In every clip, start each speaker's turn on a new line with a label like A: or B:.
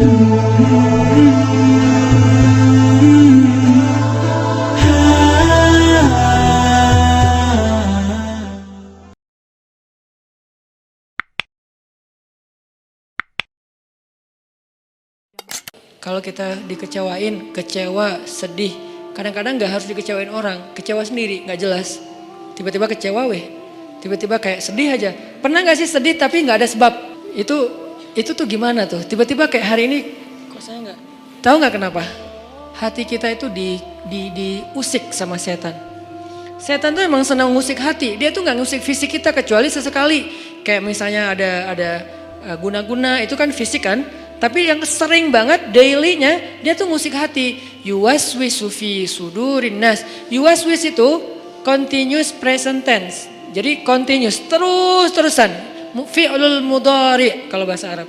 A: Kalau kita dikecewain, kecewa, sedih. Kadang-kadang gak harus dikecewain orang, kecewa sendiri, gak jelas. Tiba-tiba kecewa tiba-tiba kayak sedih aja. Pernah gak sih sedih tapi gak ada sebab? Itu tuh gimana tuh? Tiba-tiba kayak hari ini, kok saya gak? Tahu gak kenapa? Hati kita itu diusik sama setan. Setan tuh emang senang ngusik hati, dia tuh gak ngusik fisik kita kecuali sesekali. Kayak misalnya ada guna-guna, itu kan fisik kan? Tapi yang sering banget dailynya dia tuh ngusik hati. Yuwaswisu fi sudurin nas. Yuwaswis itu continuous present tense. Jadi continuous, terus-terusan. Fi'lul mudhari kalau bahasa Arab.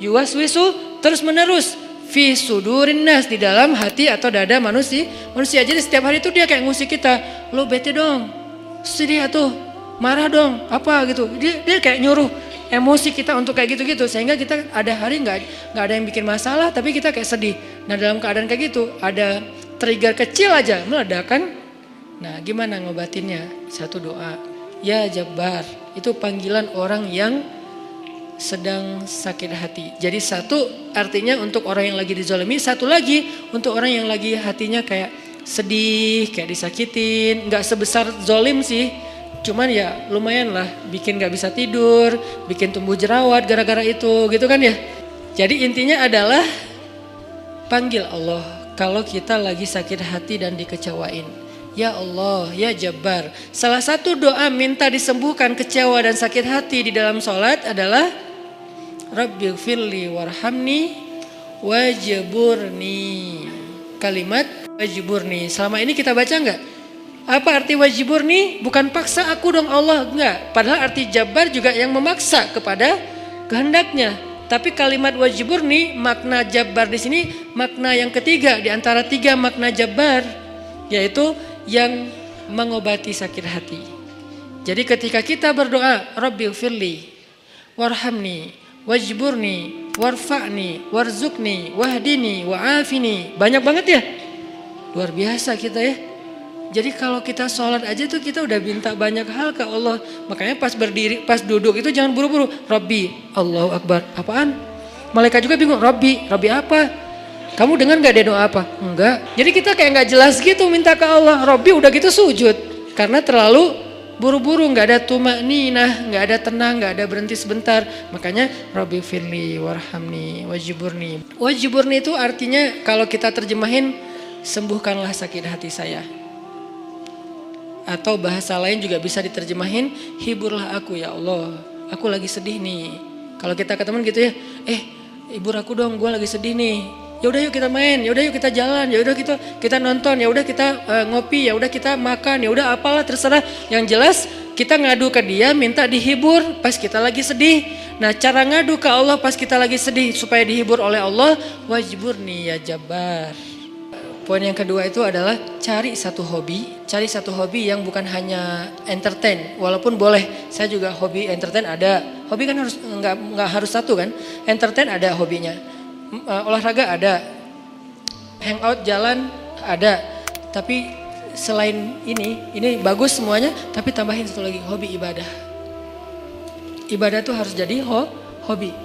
A: Yuwaswisu terus menerus. Fi sudurin nas, di dalam hati atau dada manusia. Jadi setiap hari itu dia kayak ngusik kita. Lo bete dong, sedih atuh, marah dong, apa gitu. Dia kayak nyuruh emosi kita untuk kayak gitu-gitu, sehingga kita ada hari nggak ada yang bikin masalah tapi kita kayak sedih. Nah dalam keadaan kayak gitu ada trigger kecil aja meledakan. Nah gimana ngobatinnya? Satu doa, ya Jabbar, itu panggilan orang yang sedang sakit hati. Jadi satu artinya untuk orang yang lagi dizalimi, satu lagi untuk orang yang lagi hatinya kayak sedih, kayak disakitin. Nggak sebesar zolim sih, cuman ya lumayan lah, bikin gak bisa tidur, bikin tumbuh jerawat gara-gara itu gitu kan ya. Jadi intinya adalah panggil Allah kalau kita lagi sakit hati dan dikecewain. Ya Allah, ya Jabbar. Salah satu doa minta disembuhkan kecewa dan sakit hati di dalam sholat adalah Rabbighfirli warhamni wajburni. Kalimat wajburni selama ini kita baca enggak? Apa arti wajiburni? Bukan paksa aku dong Allah, enggak. Padahal arti Jabbar juga yang memaksa kepada kehendaknya. Tapi kalimat wajiburni, makna Jabbar di sini makna yang ketiga di antara tiga makna Jabbar, yaitu yang mengobati sakit hati. Jadi ketika kita berdoa, Rabbighfirli warhamni wajburni warfa'ni warzuqni wahdini wa'afini, banyak banget ya. Luar biasa kita ya. Jadi kalau kita sholat aja tuh kita udah minta banyak hal ke Allah. Makanya pas berdiri, pas duduk itu jangan buru-buru. Rabbi, Allahu Akbar. Apaan? Malaikat juga bingung. Rabbi apa? Kamu dengar gak dia doa apa? Enggak. Jadi kita kayak gak jelas gitu minta ke Allah. Rabbi udah gitu sujud. Karena terlalu buru-buru, gak ada tumakninah, gak ada tenang, gak ada berhenti sebentar. Makanya Rabbi firli warhamni wajiburni. Wajiburni itu artinya kalau kita terjemahin, sembuhkanlah sakit hati saya. Atau bahasa lain juga bisa diterjemahin, hiburlah aku ya Allah, aku lagi sedih nih. Kalau kita ke teman gitu ya, hibur aku dong, gue lagi sedih nih. Ya udah yuk kita main, ya udah yuk kita jalan, ya udah kita nonton, ya udah kita ngopi, ya udah kita makan, ya udah apalah terserah. Yang jelas kita ngadu ke dia, minta dihibur pas kita lagi sedih. Nah cara ngadu ke Allah pas kita lagi sedih supaya dihibur oleh Allah, wajiburni ya Jabbar. Poin yang kedua itu adalah cari satu hobi yang bukan hanya entertain, walaupun boleh. Saya juga hobi entertain ada. Hobi kan harus nggak harus satu kan. Entertain ada hobinya, olahraga ada, hangout jalan ada. Tapi selain ini bagus semuanya. Tapi tambahin satu lagi, hobi ibadah. Ibadah tuh harus jadi hobi.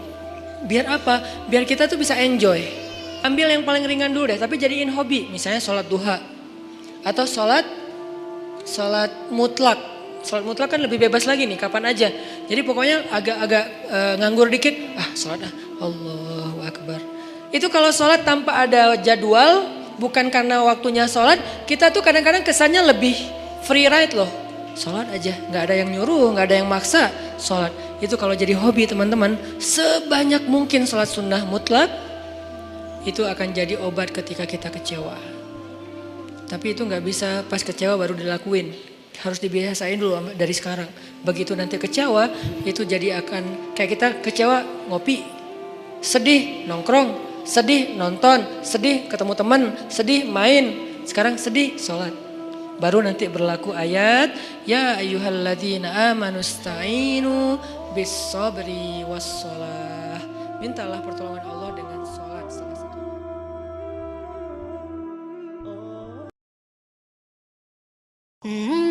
A: Biar apa? Biar kita tuh bisa enjoy. Ambil yang paling ringan dulu deh, tapi jadiin hobi. Misalnya sholat duha. Atau sholat mutlak. Sholat mutlak kan lebih bebas lagi nih, kapan aja. Jadi pokoknya agak nganggur dikit. Sholat Allahu Akbar. Itu kalau sholat tanpa ada jadwal, bukan karena waktunya sholat. Kita tuh kadang-kadang kesannya lebih free ride loh. Sholat aja, gak ada yang nyuruh, gak ada yang maksa. Sholat, itu kalau jadi hobi teman-teman. Sebanyak mungkin sholat sunnah mutlak. Itu akan jadi obat ketika kita kecewa. Tapi itu gak bisa pas kecewa baru dilakuin. Harus dibiasain dulu dari sekarang. Begitu nanti kecewa, itu jadi akan kayak kita kecewa ngopi. Sedih nongkrong, sedih nonton, sedih ketemu teman, sedih main. Sekarang sedih sholat. Baru nanti berlaku ayat, ya ayyuhalladzina amanusta'inu bis sabri was sholah. Mintalah pertolongan Allah dengan sholat.
B: Mm.